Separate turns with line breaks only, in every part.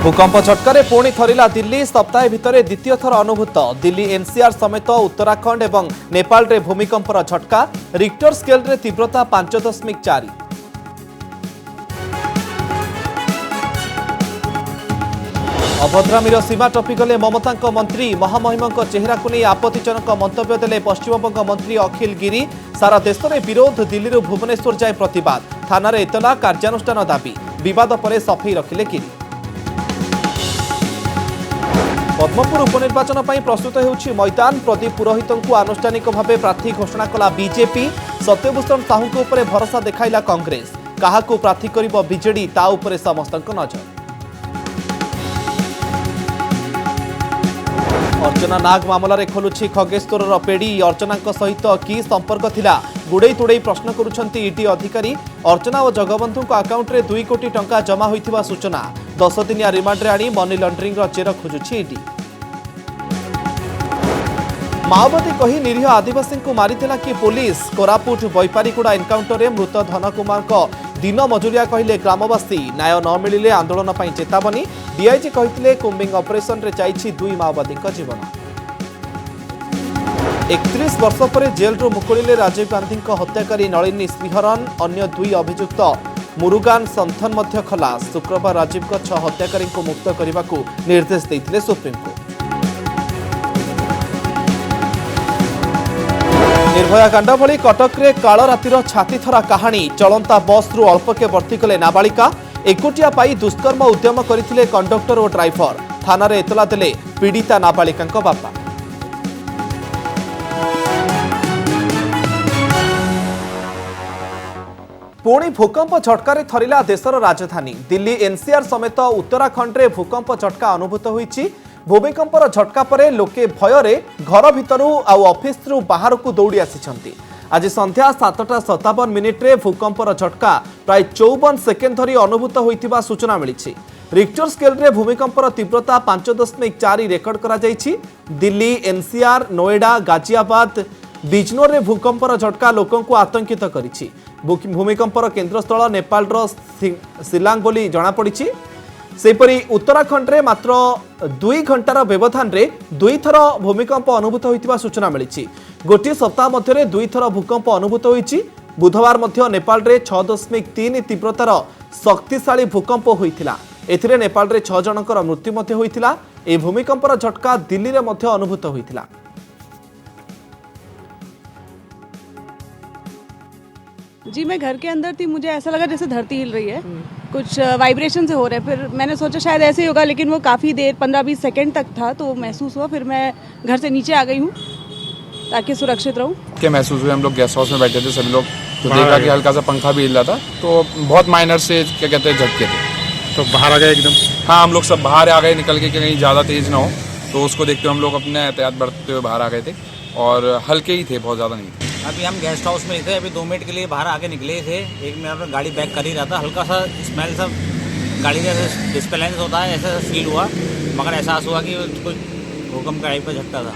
भूकंप झटकार पुणी थरिला दिल्ली सप्ताह भितर द्वितीय थर अनुभूत दिल्ली एनसीआर समेत उत्तराखंड और नेपाल रे भूमिकंपर झटका रिक्टर स्केल रे तीव्रता 5.4। अभद्रामीर सीमा टपिगले ममता मंत्री महामहिम चेहरा को नहीं आपत्तिजनक मंतव्य देले पश्चिमबंग मंत्री अखिल गिरी। सारा देश में विरोध दिल्ली भुवनेश्वर जाए प्रतिवाद थाना एतला कार्यानुष्ठान दाबी विवाद पर सफाई रखिले गिरी। पद्मपुर उपनिर्वाचन पर प्रस्तुत होउछि मैदान प्रदीप पुरोहित को आनुष्ठानिक भाव प्रार्थी घोषणा कला बीजेपी। सत्यभूषण साहू के ऊपर भरोसा देखाइला कांग्रेस काहाकू प्रार्थी करिबो बीजेडी ता ऊपर समस्तक नजर। अर्चना नाग मामला रे खोलुछि खगेश्वर पेड़ी अर्चना सहित की संपर्क थिला गुड़े तुड़े प्रश्न करुछंती ईडी अधिकारी। अर्चना और जगबंधु अकाउंट रे 2 कोटी टंका जमा होइथिबा सूचना 10 दिनिया रिमांड रे आनी मनी लॉन्ड्रिंग रो चेर खोजुछि ईडी। माओवादी कही निरीह आदिवासी को मारिथिला कि पुलिस कोरापुट बैपारीगुड़ा एनकाउंटर रे मृत धन कुमार को दिन मजुरिया कहले ग्रामवासी न्याय न मिलिले आंदोलन पर चेतावनी। डीआईजी कहते कुंबिंग ऑपरेशन रे जाइछि 2 माओवादी जीवन। 31 वर्ष पर जेल मुकुलिले राजीव गांधी हत्याकारी नलिनी श्रीहरन अन्य 2 अभियुक्त मुरुगान संथन मध्य खलास। शुक्रवार राजीव 6 हत्याकारी को मुक्त करने को निर्देश देते सुप्रीमकोर्ट। निर्भया कांड भली कटक रे काल रातिर छातीथरा कहानी चलंता बस रु अल्पके भर्ती कले नाबालिका। एकुटिया पाई दुष्कर्म उद्यम करथिले कंडक्टर और ड्राइवर थाना रे एतला देले पीड़िता नाबालिका बापा। पुणी भूकंप झटकार थरिला देशर राजधानी दिल्ली एनसीआर समेत उत्तराखंड रे भूकंप झटका अनुभूत होईछि। भूमिकंपर झटका परे लोके भୟରେ घर भितरु आ ऑफिस रु बाहर को दौड़ी आसिछंती। आज संध्या 7:57 रे भूकंपर झटका प्राय 54 सेकेंड धरी अनुभूत होइतिबा सूचना मिलिछि। रिक्टर स्केल रे भूमिकंपर तीव्रता 5.4 रेकर्ड करा जाइछि। दिल्ली एनसीआर नोएडा गाजियाबाद बिजनोर रे भूकंपर झटका लोकन को आतंकित करिछि। भूमिकंपर केंद्रस्थल नेपाल रो शिलांग बोली जणा पड़िछि। सेपरी उत्तराखंड रे मात्र 2 घंटार व्यवधान रे 2 थर भूमिकंप अनुभूत होइतिबा सूचना मिलिछि। गोटे सप्ताह मध्य 2 थर भूकंप अनुभूत होइछि। बुधवार मध्य नेपाल रे 6.3 तीव्रतार शक्तिशाली भूकंप होइतिला। एथिरे नेपाल रे 6 जनकर मृत्यु मध्य होइतिला। ए भूमिकंपर झटका दिल्ली रे मध्य अनुभूत होइतिला।
जी मैं घर के अंदर थी, मुझे ऐसा लगा जैसे धरती हिल रही है, कुछ वाइब्रेशन से हो रहा है। फिर मैंने सोचा शायद ऐसे ही होगा, लेकिन वो काफ़ी देर 15-20 सेकंड तक था तो महसूस हुआ। फिर मैं घर से नीचे आ गई हूँ ताकि सुरक्षित रहूँ।
क्या महसूस हुआ? हम लोग गेस्ट हाउस में बैठे थे सभी लोग, तो देखा कि हल्का सा पंखा भी हिल रहा था, तो बहुत माइनर से क्या कहते हैं झटके थे।
तो बाहर आ गए एकदम?
हाँ, हम लोग सब बाहर आ गए निकल के, कहीं ज़्यादा तेज़ ना हो, तो उसको देखते हुए हम लोग अपने एहतियात बरतते हुए बाहर आ गए थे और हल्के ही थे, बहुत ज़्यादा नहीं थे।
अभी हम गेस्ट हाउस में थे, अभी 2 मिनट के लिए बाहर आके निकले थे। एक मिनट में गाड़ी बैक कर ही रहा था, हल्का सा स्मेल सा गाड़ी का डिस्बैलेंस होता है ऐसा फील हुआ, मगर एहसास हुआ कि कुछ भूकंप का टाइप का झटका था।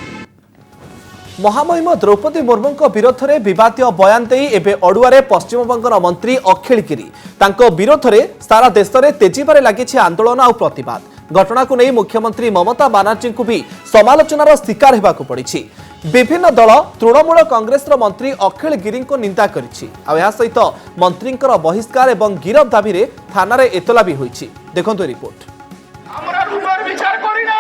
महामहिम द्रौपदी मुर्मू विरोध में विवाद बयान दे एबे अड़ुआरे पश्चिमबंगर मंत्री अखिल गिरी तांको विरोध में सारा देश में तेजीबारे लगी आंदोलन और प्रतिवाद। घटना को नहीं मुख्यमंत्री ममता बानार्जी को भी समालोचनार शिकार होगाकू पड़ी। विभिन्न दल तृणमूल कांग्रेस मंत्री अखिल गिरी को निंदा करिछि। सहित मंत्री बहिष्कार और गिरफ दाबी रे थाना रे एतला भी होइछि। देखंतु रिपोर्ट।
আমরা রূপের বিচার করি না,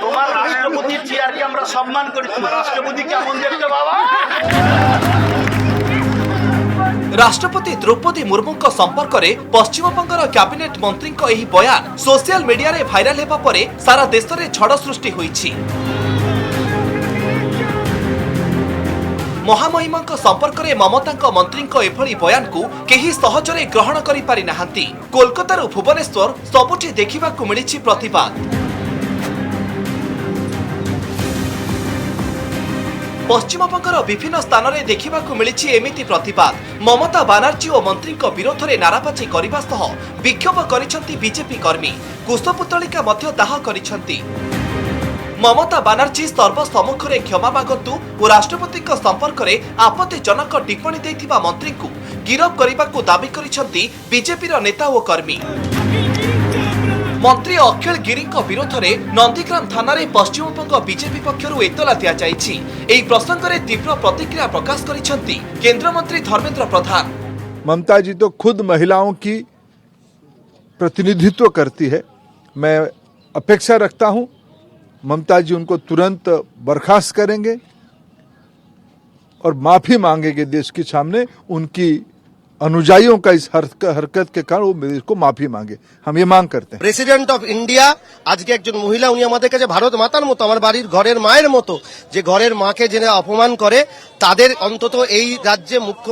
তোমার রাষ্ট্রপতির চেয়ারকে আমরা সম্মান করি। তোমার রাষ্ট্রপতি কেমন দেখতে বাবা?
राष्ट्रपति द्रौपदी मुर्मू संपर्क में पश्चिमबंगर कैबिनेट मंत्री यह बयान सोशल मीडिया रे भाइराल हेबा परे सारा देश में झड़ सृष्टि होइछि। महामहिम संपर्क में ममता मंत्री एभली बयान को केही सहजरे ग्रहण करि पारि नाहंती। कोलकाता भुवनेश्वर सबुठी देखिबाकू मिलिछि प्रतिवाद। पश्चिमबंगर विभिन्न स्थान में देखा मिली एमिति प्रतिवाद। ममता बानार्जी और मंत्री विरोध में नाराबाजी करने सह विक्षोभ करिसेंती बीजेपी कर्मी। कुशपुतलिका मध्य दाह करिसेंती। ममता बानार्जी सर्वसम्मुखें क्षमा मागतु और राष्ट्रपति संपर्क में आपत्तिजनक टिप्पणी देथिबा मंत्री को गिरफ करने को दाबी करिसेंती बीजेपी नेता और कर्मी। मंत्री अखिल गिरी विरोध में नंदीग्राम थाना पश्चिमबंग बीजेपी पक्षर एतला दि जाएगी। एही प्रसंग में तीव्र प्रतिक्रिया प्रकाश करिसेंती केंद्र मंत्री धर्मेंद्र प्रधान।
ममता जी तो खुद महिलाओं की प्रतिनिधित्व करती है। मैं अपेक्षा रखता हूं ममता जी उनको तुरंत बर्खास्त करेंगे और माफी मांगेंगे देश के सामने। उनकी अनुयायियों का इस हरकत के कारण वो देश को माफी मांगे, हम ये मांग करते हैं।
প্রেসিডেন্ট অফ ইন্ডিয়া আজকে একজন মহিলা, উনি আমাদের কাছে ভারত মাতার মতো, আমার বাড়ির ঘরের মায়ের মতো। যে ঘরের মাকে জেনে অপমান করে তাদের অন্তত এই রাজ্যে মুখ্য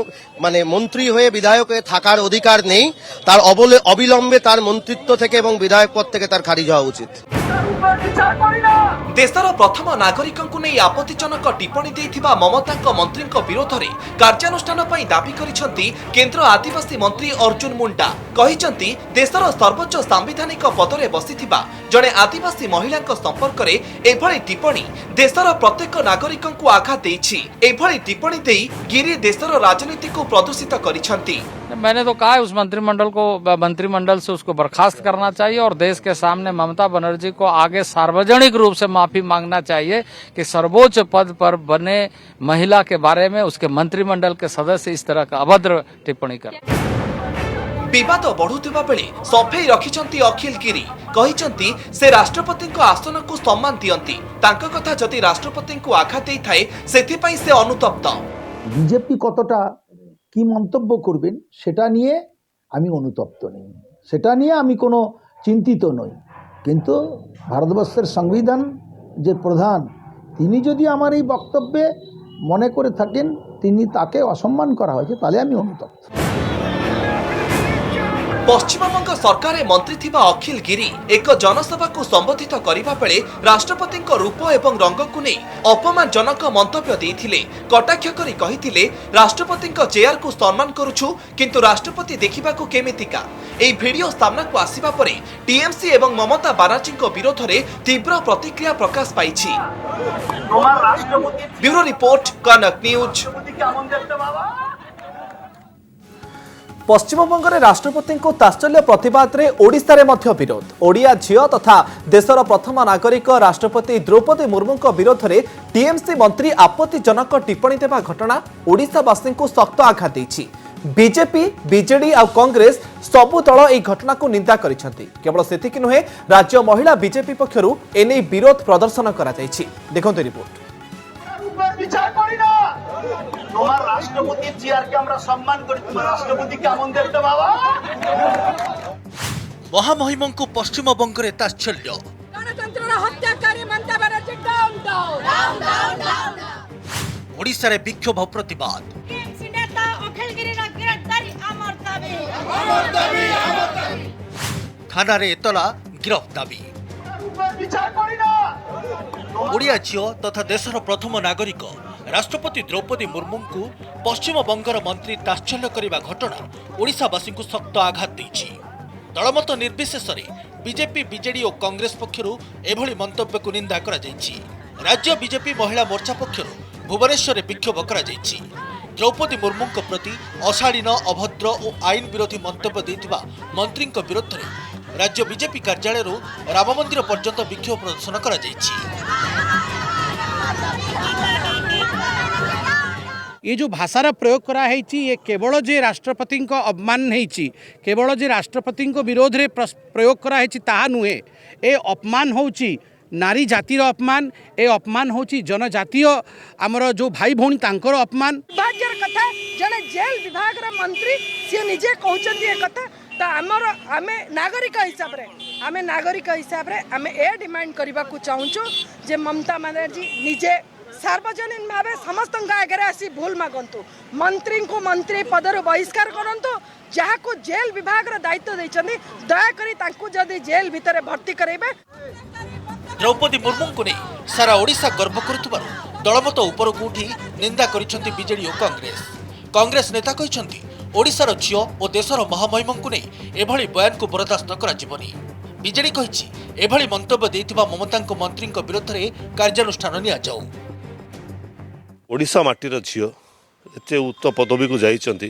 মন্ত্রী হয়ে বিধায়ক হয়ে থাকার অধিকার নেই। তার অবিলম্বে তার মন্ত্রিত্ব থেকে এবং বিধায়ক পদ থেকে তার খারিজ হওয়া উচিত।
देशर प्रथम नागरिक नहीं आपत्तिजनक टिप्पणी देथिबा ममता मंत्री विरोध में कार्यानुष्ठान दाबी करिसेंती केंद्र आदिवासी मंत्री अर्जुन मुंडा। कहिसेंती देशर सर्वोच्च सांविधानिक पदरे बसिथिबा जड़े आदिवासी महिला संपर्क में एभली टिप्पणी देशर प्रत्येक नागरिक आघात देछि। एभली टिप्पणी देई गिरी देशर राजनीति को प्रदूषित करिसेंती।
मैंने तो कहा है उस मंत्रिमंडल से उसको बर्खास्त करना चाहिए और देश के सामने ममता बनर्जी को आगे सार्वजनिक रूप से माफी मांगना चाहिए कि सर्वोच्च पद पर बने महिला के बारे में उसके मंत्रिमंडल के सदस्य इस तरह का अभद्र टिप्पणी कर।
विवाद बढ़ुवा बेले सफेई रखिछंती अखिल गिरी। कहिछंती से राष्ट्रपति को आसन को सम्मान दियंती। तांका कथा जदि राष्ट्रपति को आघात देई थाए सेथिपई से अनुतप्त।
बीजेपी कतटा কি মন্তব্য করবেন সেটা নিয়ে আমি অনুতপ্ত নই, সেটা নিয়ে আমি কোনো চিন্তিত নই। কিন্তু ভারতবর্ষের সংবিধান যে প্রধান, তিনি যদি আমার এই বক্তব্যে মনে করে থাকেন তিনি তাকে অসম্মান করা হয়েছে, তাহলে আমি অনুতপ্ত।
पश्चिमबंग सरकार मंत्री थिबा अखिल गिरी एक जनसभा को संबोधित करबा बेले राष्ट्रपति रूप एवं रंग को नहीं अपमानजनक मंतव्य देथिले। कटाक्ष करी कहिथिले राष्ट्रपति चेयर को सम्मान करूछु किंतु राष्ट्रपति देखिबा को केमितिका। एही वीडियो सामना को आसीबा परे टीएमसी एवं ममता बनर्जी विरोध में तीव्र प्रतिक्रिया प्रकाश पाइछि। ब्यूरो रिपोर्ट कनक न्यूज। पश्चिमबंग में राष्ट्रपति को तात्सल्य प्रतिवाद रे ओडिशा रे मध्य विरोध। ओडिया झियो तथा देशर प्रथम नागरिक राष्ट्रपति द्रौपदी मुर्मू विरोध में टीएमसी मंत्री आपत्तिजनक टिप्पणी देवा घटना ओडिशावासी को सख्त आघात देछि। बीजेपी बीजेडी और कांग्रेस सबु दल এই घटना को निंदा करिसेंती। केवल सेतिक नुहे राज्य महिला बीजेपी पक्षरु एने विरोध प्रदर्शन करा जायछि। देखंतु रिपोर्ट।
বিচার করি না, তোমার রাষ্ট্রপতির চেয়ারকে আমরা সম্মান করি, তোমার রাষ্ট্রপতি কেমন দেখতে বাবা।
মহামহিমଙ୍କୁ পশ্চিমবঙ্গରେ ତାତ୍ସଲ୍ୟ।
গণতন্ত্রর হত্যাকারী Mamata Banerjee down down down down.
ওড়িশাରେ বিক্ষোভ প্রতিবাদ।
টিএমসি নেতা অখিল গিরির গ্রেফতারি আমার দাবি আমার দাবি আমার দাবি।
থানারে এতলা গিরফ দাবি।
বিচার করি না।
ओडिया झियो तथा देशर प्रथम नागरिक राष्ट्रपति द्रौपदी मुर्मू को पश्चिमबंगर मंत्री तात्सल्य करने घटना ओडिशावासी को सख्त आघात देछि। दलमत निर्विशेष बीजेपी बीजेडी और कांग्रेस पक्षर एभली मंतव्य को निंदा करा जायछि। राज्य बीजेपी महिला मोर्चा पक्षर भुवनेश्वर विक्षोभ करा जायछि। द्रौपदी मुर्मू प्रति अशालीन अभद्र और आईन विरोधी मंतव्य देथिबा मंत्री विरोध में राज्य बीजेपी कार्यालय राम मंदिर पर्यंत विक्षोभ प्रदर्शन करा जायछि।
ये जो भाषार प्रयोग करा है ये केवल जे राष्ट्रपति को अपमान नहीं, केवल जे राष्ट्रपति को विरोध रे प्रयोग करा है ताहा नुहे। ए अपमान होची नारी जातिर अपमान, ए अपमान होची जनजातीय आमर जो भाई भौणी तांकर अपमान।
भाग्यर कथा जने जेल विभाग रा मंत्री से निजे कहउचंती ए कथा तो आमर आमे नागरिक हिसाब रे आमे ए डिमांड करबा को चाहूछु जे ममता बनर्जी निजे सार्वजनिक भावे समस्त आगे आसी भूल मागंतु, मंत्री को मंत्री पदर बहिष्कार करंतु, जहाँ को जेल विभाग रा दायित्व दैछन्ती दयाकरी तांकु जदि जेल भितर भर्ती करेबे।
द्रौपदी मुर्मू को नहीं सारा ओडिशा गर्व करुथिबारु दलमत ऊपर को उठी निंदा करिसेंती बीजेडी और कांग्रेस। कांग्रेस नेता कहिसेंती ओडिशार झियो और देशर महामहिम को नहीं एभली बयान को बर्दाश्त कराजिबनी। बीजेडी कहिछि एभली मंतव्य देथिबा ममता मंत्री विरोध में कार्यानुष्ठान निया जाऊ।
ओडिशा माटीर झियो एते उच्च पदवी को जाइछंती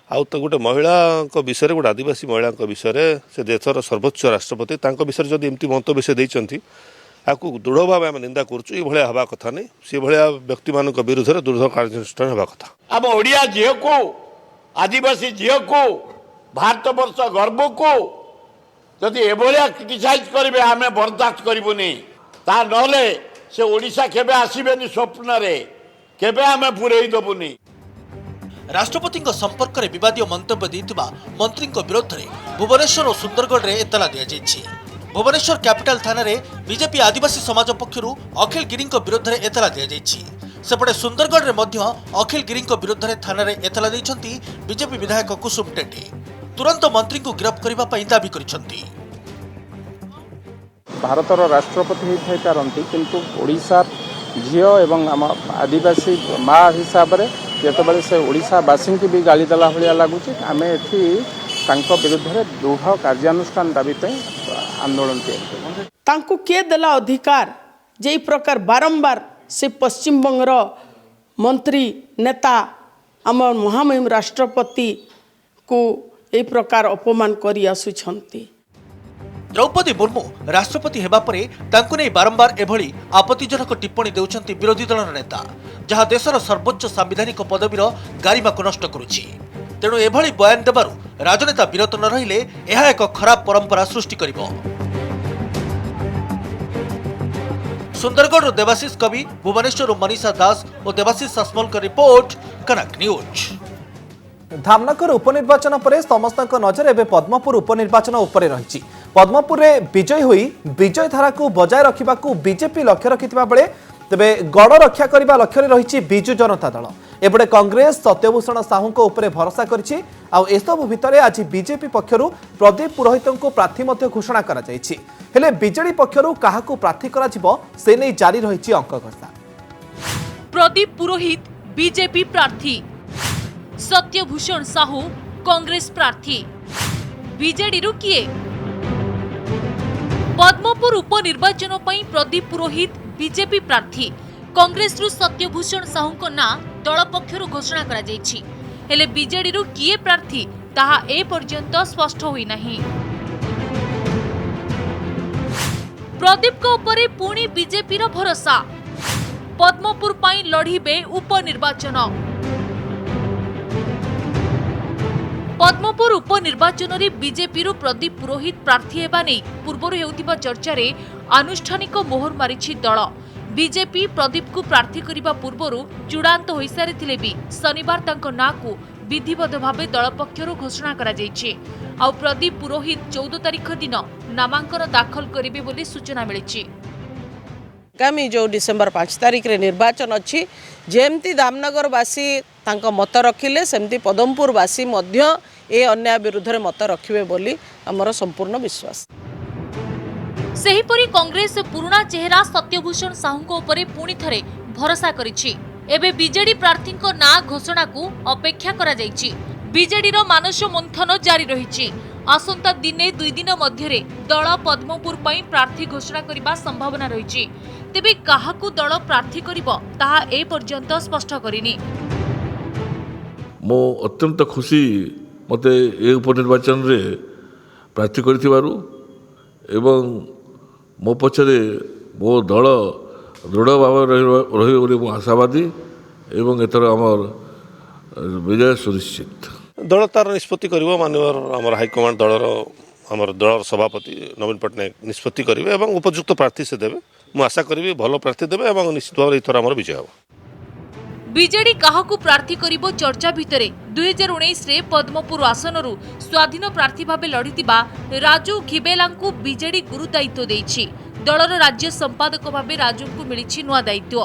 आउ तो गोटे महिला विषय गोटे आदिवासी महिला विषय से देशर सर्वोच्च राष्ट्रपति विषय जब एमती मंतव्य से देती आपको दृढ़ भाव आम निंदा करुँ हवा कथा नहीं से भाया व्यक्ति मान विरुद्ध दृढ़ कार्यानुष्ठान हवा कथा।
अब ओडिया झील को आदिवासी झील को भारत वर्ष गर्व को जदि एभलिया क्रिटिसाइज करेंगे आम बर्दाश्त करूनी ता नले से ओडिशा केबे आसीबेनी स्वप्न रे केबे आम पुरई दबुनी।
राष्ट्रपति संपर्क में विवादीय मंतव्य देथिबा मंत्री विरोध में भुवनेश्वर और सुंदरगढ़ में एतला दिया। भुवनेश्वर कैपिटल थाना रे बीजेपी आदिवासी समाज पक्षर अखिल गिरी विरोध में एतला दिया। सेपटे सुंदरगढ़ में मध्य अखिल गिरी विरोध में थाना रे एतला देइछंती बीजेपी विधायक कुसुम टेटी। तुरंत मंत्री को गिरफ्त करने दाबी करिसेंती।
भारतर राष्ट्रपति होई पारंती किंतु ओडिशा झील एवं आम आदिवासी माँ हिसाब से जितेबाला से ओडिशावासी की भी गाली देला भाया लगुच आम एटी विरुद्ध में दृढ़ कार्यानुष्ठान दाबी आंदोलन
तांको किए देला अधिकार जे प्रकार बारंबार से पश्चिम बंगर मंत्री नेता आम महामहिम राष्ट्रपति को ए प्रकार अपमान करी आसुछंती।
द्रौपदी मुर्मू राष्ट्रपति हेबा परे तांको नै बारंबार एभली आपत्तिजनक टिप्पणी देउछंती विरोधी दलर नेता जहाँ देशर सर्वोच्च सांविधानिक पदवीर गारिमा को नष्ट करुछि। तेणु एभली बयान देबारु राजनेता विरत न रहिले एहा एक खराब परंपरा सृष्टि करिवो। सुंदरगढ़ देवाशीष कवि, भुवनेश्वर मनीषा दास और देवाशीष सासमल का रिपोर्ट, कनक न्यूज।
धामनगर उपनिर्वाचन पर समस्त नजर एवं पद्मपुर उपनिर्वाचन उपरे रही। पद्मपुर में विजयी हुई विजय धारा को बजाय रखा बीजेपी लक्ष्य रखिथिबा बेले तेबे गड़ रक्षा करने लक्ष्य रही बिजु जनता दल। एपटे कांग्रेस सत्यभूषण साहू उपरे भरोसा करिछि। आउ एसबु भितर आज बीजेपी पक्षर प्रदीप पुरोहित को प्रार्थी घोषणा करा जायछि। हेले बीजेडी पक्षर काहाकू प्रार्थी करा जिवो से नै जारी रही अंक घोषणा।
प्रदीप पुरोहित बीजेपी प्रार्थी, सत्यभूषण साहू कांग्रेस प्रार्थी, बीजेडी रु किए? पद्मपुर उपनिर्वाचन पई प्रदीप पुरोहित बीजेपी प्रार्थी, कांग्रेस रु सत्यभूषण साहू को ना दल पक्षरु घोषणा करा जायछि। हेले बीजेडी रु किए प्रार्थी ताहा ए पर्यंत स्पष्ट होई नाही। प्रदीप को ऊपर पुणी बीजेपी रो भरोसा, पद्मपुर पई लढिबे उपनिर्वाचन। पद्मपुर उपनिर्वाचन रे बीजेपी रु प्रदीप पुरोहित प्रार्थी हेबा नै पूर्वरु हेउतिबा चर्चा रे आनुष्ठानिक मोहर मारिछि दल। बीजेपी प्रदीप को प्रार्थी करिबा पूर्वरु चूड़ांत होई सारिथिले भी शनिवार तांको ना को विधिवत भावे दल पक्षरु घोषणा करा जायछि। आ प्रदीप पुरोहित 14 तारिख दिन नामांकन दाखल करिबे बोली सूचना मिलिछि।
आगामी जो डिसेम्बर 5 तारिख रे निर्वाचन अच्छी जेमती धामनगरवासी तांको मत रखिले सेमती पदमपुरवासी मध्य ए अन्याय विरुद्ध रे मत रखिबे बोली हमर संपूर्ण विश्वास।
सेहीपरि कांग्रेस पुराना चेहरा सत्यभूषण साहू को ऊपर पुणी थरे भरोसा करिछि। एबे बीजेडी प्रार्थी को ना घोषणा को अपेक्षा करा जायछि। बीजेडी रो मानस मंथन जारी रहिछि। आसंता दिने 2 दिन मध्यरे दल पद्मपुर पई प्रार्थी घोषणा करिबा संभावना रहिछि। तेबे काहाकू दल प्रार्थी करिबो ताहा ए पर्यंत स्पष्ट करिनि।
मो अत्यंत खुशी मते ए उपनिर्वाचन रे प्रार्थी करथिबारु एवं मो पछरे मो दल दृढ़ भाव रही आशावादी एवं एथर आमर विजय सुनिश्चित।
दल तार निष्पत्ति करिवो मानवर आमर हाईकमांड दलर आमर दलर सभापति नवीन पट्टनायक निष्पत्ति करिवे एवं उपयुक्त प्रार्थी से देबे। मु आशा करिवि भलो प्रार्थी देबे एवं निश्चित भाव एथर आमर विजय हो।
बीजेडी काहाकू प्रार्थी करिबो चर्चा भितरे 2019 रे पद्मपुर आसनरु स्वाधीन प्रार्थी भाबे लढितिबा राजू घिबेलांकू बीजेडी गुरु दायित्व देइछि। दलर राज्य संपादक भाबे राजू को मिलिछि नुआ दायित्व।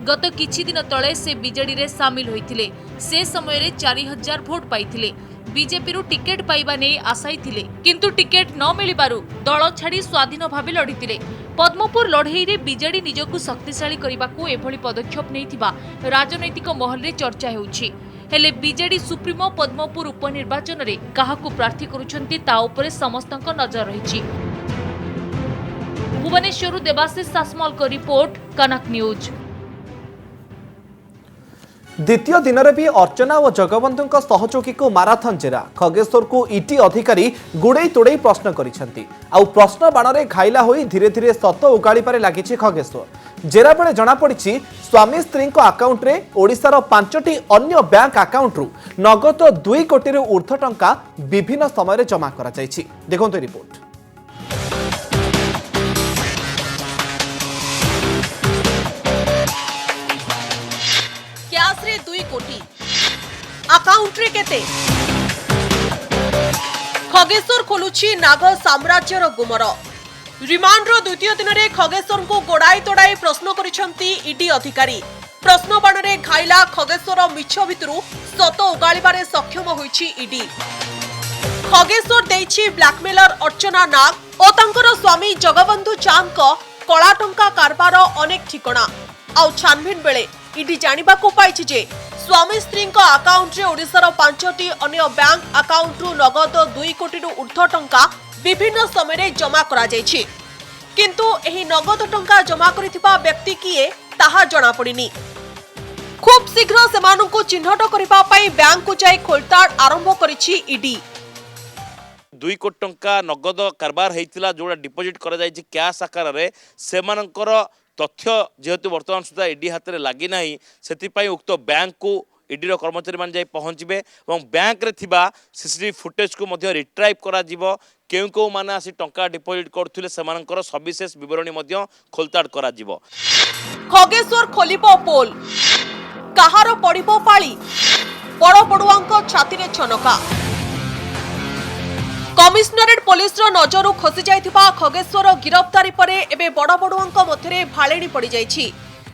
गत किछि दिन तळे से बीजेडी रे शामिल होइथिले। से समय रे 4000 भोट पाइथिले। बीजेपी रु टिकेट पाइबा नै आशाई थिले किंतु टिकेट न मिलिबारु दल छाड़ी स्वाधीन भाबे लढिथिले। पद्मपुर लढेई रे बीजेडी निजकू शक्तिशाली करिबाकू एभली पदक्षेप नैथिबा राजनैतिक महल रे चर्चा हेउछि। हेले बीजेडी सुप्रीमो पद्मपुर उपनिर्वाचन रे काहाकू प्रार्थी करूछंती ता उपरे समस्तक नजर रहिछि। भुवनेश्वर देवाशीष सासमल को रिपोर्ट, कनक न्यूज।
द्वितीय दिन में भी अर्चना और जगबंधु सहयोगी को माराथन जेरा खगेश्वर को ईटी अधिकारी गुड़े तोड़े प्रश्न करिसेंती आउ प्रश्न बाण घाइला होई धीरे धीरे सत उगाड़े लगी खगेश्वर जेरा बेले जना पड़ी स्वामी स्त्री आकाउंट रे ओडिशार 5टी अन्य बैंक आकाउंट रु नगद 2 कोटी ऊर्ध्व टंका विभिन्न समय जमा करा जायछि। देखंतु रिपोर्ट।
कैश रे 2 कोटी अकाउंट रे केते खगेश्वर खोलुछि नाग साम्राज्यर गुमर रिमांड रो द्वितीय दिन में खगेश्वर को गोड़ाई तोड़ाई प्रश्न करिसेंती ईडी अधिकारी प्रश्न बाण रे घाइला खगेश्वर मिछ भितरु सत उगाड़े सक्षम होइछि ईडी खगेश्वर देइछि ब्लैकमेलर अर्चना नाग और तांकर स्वामी जगबंधु चांद को कला टंका कारबार अनेक ठिकणा आउ छानभिन बेले ईडी जानिबा को पाइछि जे स्वामी स्त्री आकाउंट रे ओडिशार 5टी अन्य बैंक आकाउंट रु नगद 2 कोटी ऊर्ध्व टंका विभिन्न समय जमा करा जायछि किंतु एही नगद टंका जमा करिथिबा व्यक्ति किए ताहा जणा पड़िनी। खूब शीघ्र सेमानंकु चिन्हट करिबा पई बैंक को जाय खोलताड़ आरंभ करिछि ईडी।
2 कोटी टंका नगद कारबार हेतिला जोड़ा डिपोजिट करा जायछि कैश आकार रे सेमानंकर तथ्य जेहेतु वर्तमान सुधा ईडी हाथ में लगी ना से उक्त बैंक को ईडी कर्मचारी मान जाई पहुँचे और बैंक रे थिबा सीसीटीवी फुटेज को मध्य रिट्राइव करा जिवो केउ केउ माने आसी टंका डिपोजिट करथुले सेमानंकर सविशेष विवरणी मध्य खोलताड़ करा जिवो।
खगेश्वर खोलिबो पोल कहार पड़िबो पाळी बड़ बड़ुआंक छाती रे छनका कमिशनरेट पुलिस नजर खसी जाइथिबा खगेश्वर गिरफ्तारी परे एबे बड़ बड़ुआंक मध्यरे भाळेणी पड़ी जाइछि।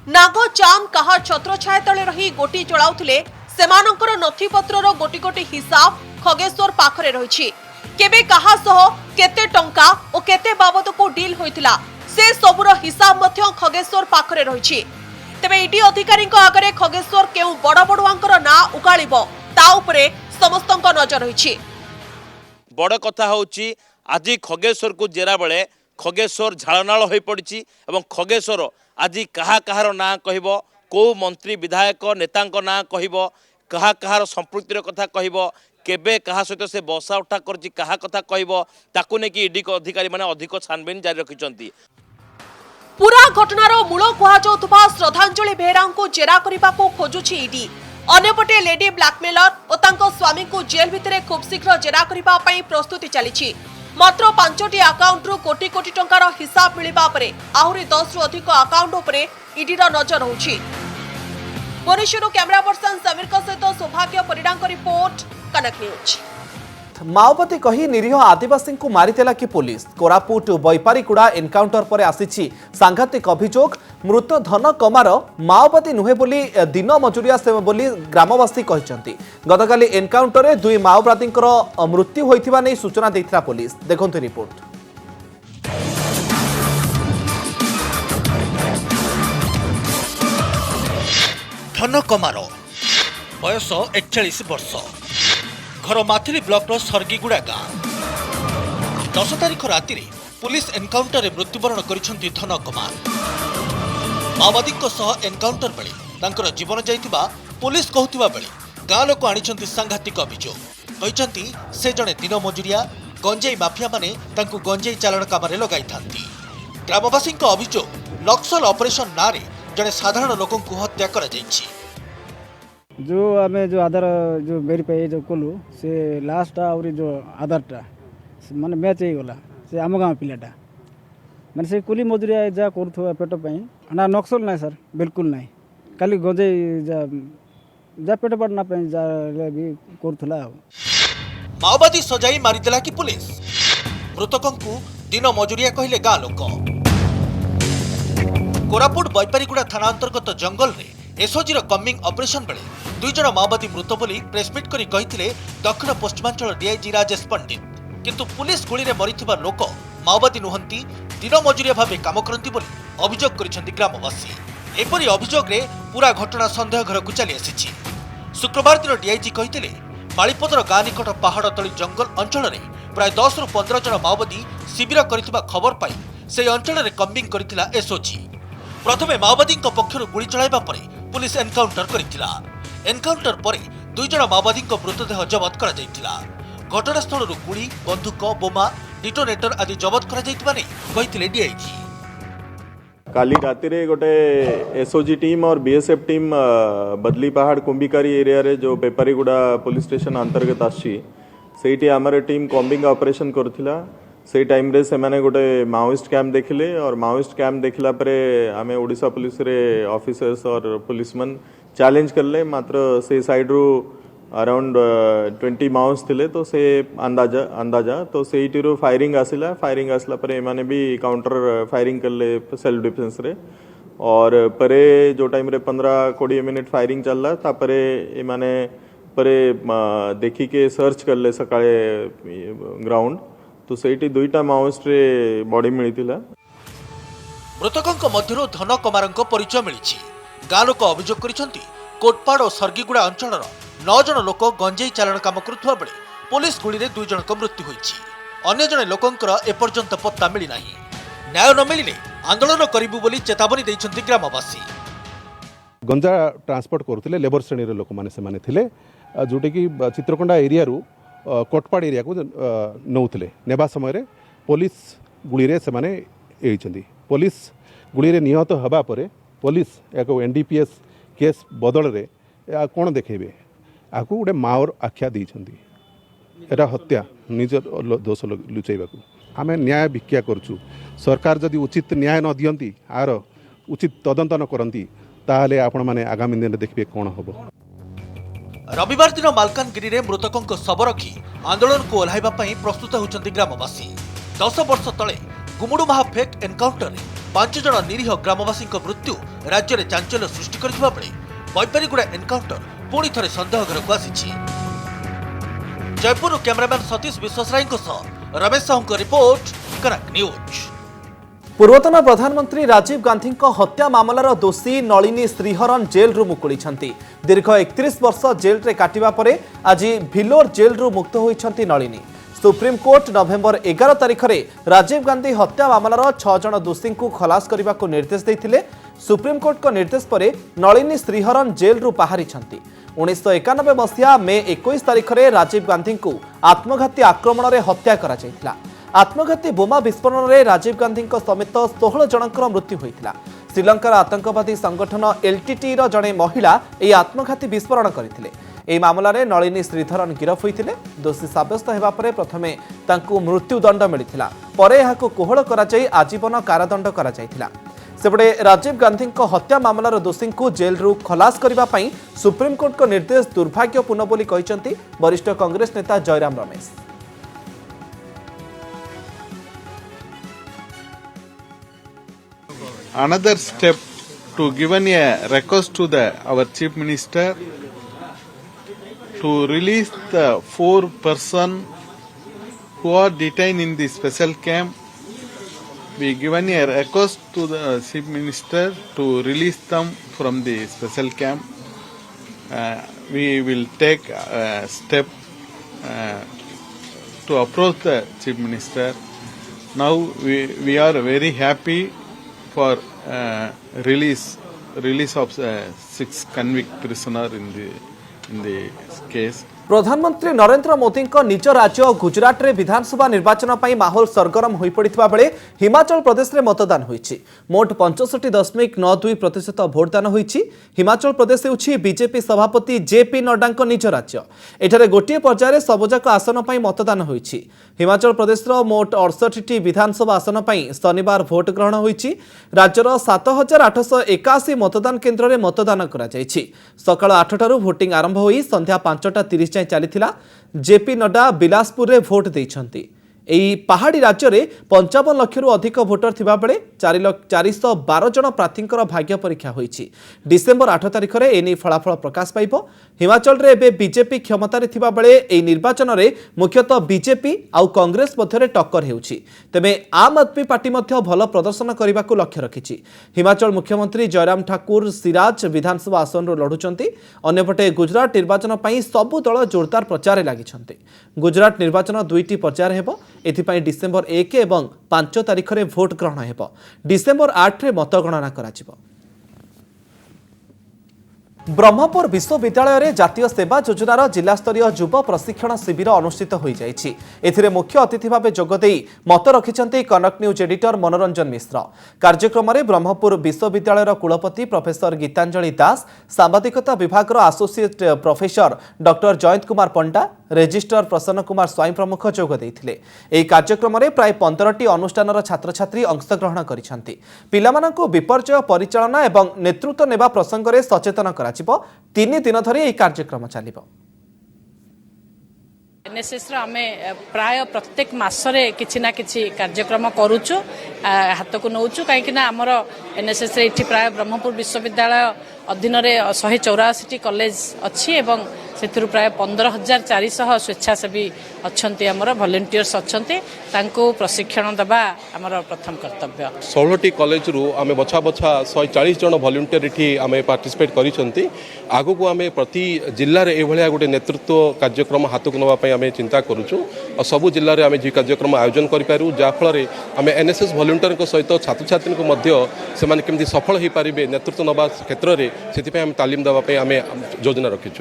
नाग चांद कहा छत्र छाया तले रही गोटी चलाउथिले सेमानंकर नथिपत्रर गोटी गोटी हिसाब खगेश्वर पाखरे रहिछि केबे कहा सह केते टंका ओ केते बाबत को डील होइतिला से सबुर हिसाब मध्य खगेश्वर पाखरे रहिछि। तेबे ईडी अधिकारी आगरे खगेश्वर केउ बड़ बड़ुआंकर ना उगालिबो ता उपरे समस्तंक नजर रहिछि।
बड़ कथा होची आज खगेश्वर को जेरा बेले खगेश्वर झाड़नाल हो पड़ी और खगेश्वर आज कहा कहार ना कहब कौ मंत्री विधायक नेता ना कहब कहा कहार संपृक्तिर कथा कहब केबे कहा सहित से बसा उठा कर कहा कथा कहब ताकू नेकी ईडी अधिकारी माने अधिक छानबीन जारी रखिछंती।
पूरा घटनार मूल कहुवा श्रद्धांजलि बेहरा को जेरा करने को खोजुछि ईडी अन्यपटे लेडी ब्लैकमेलर और तांको स्वामी को जेल भितरे खूब शीघ्र जेरा करबा पई प्रस्तुति चलीछि। मात्र 5टी अकाउंट रु कोटी कोटी टंकार हिसाब मिलिबा परे आहुरी 10 रु अधिक अकाउंट उपरे ईडीर नजर होछि। भुवनेश्वर कैमरा पर्सन समीर सहित सौभाग्य परिडा रिपोर्ट कनक न्यूज।
माओवादी कही निरीह आदिवासी को मारिदेला कि पुलिस कोरापुट बैपारीगुड़ा एनकाउंटर पर आसी सांघातिक अभियोग मृत धन कमार माओवादी नुहे बोली दिन मजुरिया से बोली ग्रामवासी कहते गतकाली एनकाउंटर में 2 माओवादी मृत्यु होइथिबा नै सूचना देथिला पुलिस। देखंतु रिपोर्ट।
धन कमार बयस 41 वर्ष घर माथिली ब्लॉक सर्गीगुड़ा गाँ 10 तारिख राति पुलिस एनकाउंटर में मृत्युवरण करिसेंती धन कमार। माओवादी एनकाउंटर बेले तांकर जीवन जाइतिबा पुलिस कहतिबा बेले गाँ लोक आनिछंती सांघातिक अभियोग कहते से जड़े दिन मजुरिया गंजेई माफिया माने तांकु गंजेई चालाण कामरे लगाई थांती। ग्रामवासी अभियोग नक्सल ऑपरेशन नारे जड़े साधारण लोकों को हत्या करा जाइछि।
जो आम जो आधार जो वेरीफाई जो कलु से लास्ट आउरी जो आधारटा माने मैच हो गला से आम गाँव पिलाटा माने से कुली मजुरिया जा करूथुवा पेट पई ना नक्सल ना सर बिल्कुल ना खाली गंजेई जा पेट पड़ना पे जा भी करूथला।
माओवादी सजाई मारिदेला कि पुलिस मृतकों को दिन मजुरिया कहले गाँ लोक। कोरापुट बैपारीगुड़ा थाना अंतर्गत जंगल रे एसओजी कमिंग ऑपरेशन बेले 2 जन माओवादी मृत बोली प्रेसमिट करी कहिथिले दक्षिण पश्चिमांचल डीआईजी राजेश पंडित किंतु पुलिस गुली रे मरिथिबा लोक माओवादी नुहंती दिन मजुरिया भावे काम करती बोली अभियोग करिसेंती ग्रामवासी। एपरी अभियोग रे पूरा घटना संदेह घर को चली आसीछि। शुक्रवार दिन डीआईजी कहिथिले मालीपदर गाँ निकट पहाड़ तली जंगल अंचल रे प्राय 10 रु 15 जन माओवादी शिविर करिथिबा खबर पाई से अंचल रे कम्बिंग करिथिला एसओजी। प्रथमे माओवादी पक्षर गुली चलाइबा परे पुलिस एनकाउंटर करिथिला एनकाउंटर पर 2 जण माओवादी मृतदेह जबत करा जायतिला। घटनास्थल गुड़ी बंदूक बोमा डिटोनेटर आदि जबत करा जायतिबा नै कहिथिले डीआईजी।
काली राति रे गोटे एसओजी टीम और बीएसएफ टीम बदली पहाड़ कुंभिकारी एरिया रे जो बेपारीगुड़ा पुलिस स्टेशन अंतर्गत आसी सेठी आमर टीम कॉम्बिंग ऑपरेशन करथिला। से टाइम रे से माने गोटे माओइस्ट कैंप देखिले और माओइस्ट कैंप देखला परे आमे ओडिशा पुलिस रे ऑफिसर्स और पुलिसमैन चैलेंज करले। मात्र से साइड रू अराउंड 20 माओस थिले तो से अंदाजा तो सेठी रू फायरिंग आसला परे माने भी काउंटर फायरिंग करले सेल्फ डिफेंस रे और परे जो टाइम रे 15-20 मिनट फायरिंग चलला तापरे ए माने परे देखी के सर्च करले सकाळे ग्राउंड तो सेठी दुईटा माओइस्ट रे बॉडी मिलिथिला।
मृतकଙ୍କ ମଧ୍ୟରୁ ଧନ କମାରଙ୍କ ପରିଚୟ ମିଳିଛି। ଗାଁ ଲୋକ ଅଭିଯୋଗ କରିଛନ୍ତି କୋଟପାଡ଼ ଓ ସର୍ଗିଗୁଡ଼ା ଅଞ୍ଚଳର 9 ଜଣ ଲୋକ ଗଞ୍ଜେଇ ଚାଲାଣ କାମ କରୁଥିବା ବେଳେ ପୋଲିସ ଗୁଳିରେ 2 ଜଣଙ୍କ ମୃତ୍ୟୁ ହୋଇଛି। ଅନ୍ୟ ଜଣେ ଲୋକଙ୍କର ଏପର୍ଯ୍ୟନ୍ତ ପତ୍ତା ମିଳିନାହିଁ। ନ୍ୟାୟ ନ ମିଳିଲେ ଆନ୍ଦୋଳନ କରିବୁ ବୋଲି ଚେତାବନୀ ଦେଇଛନ୍ତି ଗ୍ରାମବାସୀ।
गंजा ट्रांसपोर्ट करते लेबर श्रेणी लोक मैंने जोटा कि चित्रकोंडा एरिया कोटपाड़ एरिया को नौले नेबा समय पुलिस गुड़ी से माने पुलिस गुड़ी निहत हवा पर पुलिस एक एनडीपीएस केस बदल रे कौन देखेबे आपको गोटे माओर आख्या देइछंती। एटा हत्या निज दोष लुचाइबा आम न्याय भिक्षा करूँ। सरकार जदि उचित न्याय न दियंती आर उचित तदंत न करती ताहले आपण माने आगामी दिन देखिए कौन हम।
रविवार दिन मालकानगिरी रे मृतकों शव रखी आंदोलन को ओह्लाइबा पई प्रस्तुत होउछंती ग्रामवासी। 10 वर्ष तले गुमुडुमाहा फेक एनकाउंटर रे 5 जण निरीह ग्रामवासी मृत्यु राज्य में चांचल्य सृष्टि करथिबा बेले बैपारीगुड़ा एनकाउंटर पुणी थरे संदेह घरक आसीछि। जयपुर कैमरामैन सतीश विश्वासराय रमेश साहू रिपोर्ट कनक न्यूज।
पूर्वतन प्रधानमंत्री राजीव गांधी हत्या मामलार दोषी नलिनी श्रीहरन जेल रु मुकुलिछंती। दीर्घ 31 वर्ष जेल रे काटिबा परे आज भिलोर जेल रु मुक्त होइछंती नलिनी। सुप्रीमकोर्ट नवेम्बर 11 तारिख रे राजीव गांधी हत्या मामलार 6 जण दोषी को खलास करने को निर्देश देथिले। सुप्रीमकोर्ट को निर्देश परे नलिनी श्रीहरन जेल रु बाहरिछंती। 1991 मसीहा मे 21 तारिख रे राजीव गांधी को आत्मघाती आक्रमण रे हत्या करा जायतिला। आत्मघाती बोमा विस्फोरण में राजीव गांधी समेत 16 जनकर मृत्यु होता। श्रीलंकार आतंकवादी संगठन एलटीटी जड़े महिला यह आत्मघाती विस्फोरण करते। यह मामलें नलिनी श्रीधरन गिरफ होते। दोषी सब्यस्त होगा पर प्रथमे मृत्युदंड मिलता पर यह कोहल कर आजीवन कारादंड कर सेपटे राजीव गांधी हत्या मामलार दोषी को जेल रु खलास करने सुप्रीमकोर्ट को निर्देश दुर्भाग्यपूर्ण बोली कहते वरिष्ठ कांग्रेस नेता Jairam Ramesh.
Another step to given a request to our chief minister to release the 4 persons who are detained in the special camp. We given a request to the chief minister to release them from the special camp. We will take a step to approach the chief minister. Now we are very happy for release of 6 convict prisoner in the case.
प्रधानमंत्री नरेंद्र मोदी निज राज्य गुजरात रे विधानसभा निर्वाचन पर माहौल सरगरम हो पड़ा बेले हिमाचल प्रदेश रे मतदान होईछि। मोट 65.92% भोटदान होईछि। हिमाचल प्रदेश होछि बीजेपी सभापति जेपी नड्डा निज राज्य। एठारे गोटे पर्यायर सबजाक आसन पर मतदान होईछि। हिमाचल प्रदेश मोट 68टी विधानसभा आसन पर शनिवार भोट ग्रहण होईछि। राज्यर 7881 मतदान केन्द्र में मतदान करा जायछि। सकाळ 8टारू भोटिंग आरंभ होई संध्या 5टा 30 चली। जेपी नड्डा बिलासपुर रे भोट देइछंती। एई पहाड़ी राज्य में 55 लाख अधिक भोटर थिबा बेले 412 जन प्रार्थींकर भाग्य परीक्षा होईछि। डिसेम्बर 8 तारिख रे एनी फलाफल प्रकाश पाइबो। हिमाचल रे एबे बीजेपी क्षमतार थिबा बेले एई निर्वाचन रे मुख्यतः बीजेपी आउ कांग्रेस मध्य टक्कर हेउछि। तेबे आम आदमी पार्टी मध्य भल प्रदर्शन करने को लक्ष्य रखिछि। हिमाचल मुख्यमंत्री जयराम ठाकुर सिराज विधानसभा आसन रो लढुचंती। अन्यपटे गुजरात निर्वाचन पई सबु दल जोरदार प्रचार लागिछंती। गुजरात निर्वाचन 2टी पर्यायर हेबो। एथिपाई डिसेम्बर 1 एवं 5 तारिख रे भोट ग्रहण हेबो। डिसेम्बर 8 रे मतगणना कराजिबो। ब्रह्मपुर विश्वविद्यालय जातीय सेवा योजनार जिलास्तरीय युव प्रशिक्षण शिविर अनुष्ठित हो जाइछि। एथिरे मुख्य अतिथि भाव जोगदे मत रखिछन्ति कनक न्यूज एडिटर मनोरंजन मिश्र। कार्यक्रम में ब्रह्मपुर विश्वविद्यालय कुलपति प्रोफेसर गीतांजलि दास, सांबादिकता विभाग associate professor doctor Jayant Kumar Panda, registrar Prasanna Kumar स्वाई प्रमुख जोग देथिले। एही कार्यक्रम में प्राय 15टी अनुष्ठानर छात्र छात्री अंशग्रहण करिसन्ति। पिलामानंकु विपर्यय परिचालना एवं नेतृत्व नेबा प्रसंग में सचेतन करा 3 दिन धरी यह कार्यक्रम चलिबो।
एनएसएस आमे प्राय प्रत्येक मासरे किछि ना किछि कार्यक्रम करूछु, हाथ को नौचु कहीं आमर एनएसएस एठी प्राय ब्रह्मपुर विश्वविद्यालय अधीन 184 कॉलेज अच्छी एवं से प्राय 15,400 स्वेच्छासेवी अच्छा आमर वॉलंटियर्स अच्छा प्रशिक्षण देवा आमर प्रथम कर्तव्य।
16टी कॉलेज रु आमे बछा बछा 140 जन वॉलंटियर इठी आमे पार्टिसिपेट करिसंती। आगु को आमे प्रति जिल्ला रे एभलिया गोटे नेतृत्व कार्यक्रम हाथ को नवा पई आमे चिंता करूछु और सबु जिल्ला रे आमे जे कार्यक्रम आयोजन करि पारू जा फल रे आमे एनएसएस वॉलंटियर को सहित छात्र छात्री को मध्य से माने केमति सफल होई पारिबे नेतृत्व नवा क्षेत्र रे सेति पई आमे तालीम देवा पई आमे योजना रखिछु।